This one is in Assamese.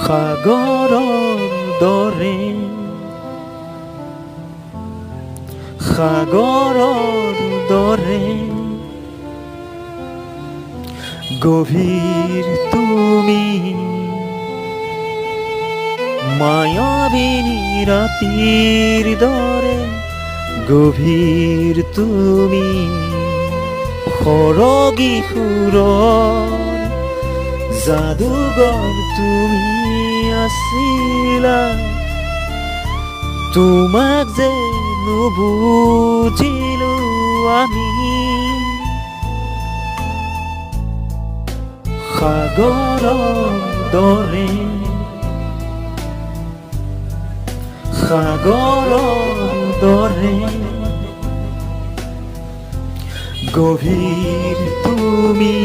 সাগৰৰ দৰে সাগৰৰ দৰে গভীৰ তুমি মায়াবিনী ৰাতিৰ দৰে গভীৰ তুমি সৰগী সুৰৰ যাদুকৰ তুমি আছিলা তোমাক যে নুবুজিলো আমি সাগৰৰ দৰে সাগৰৰ দৰে গভীৰ তুমি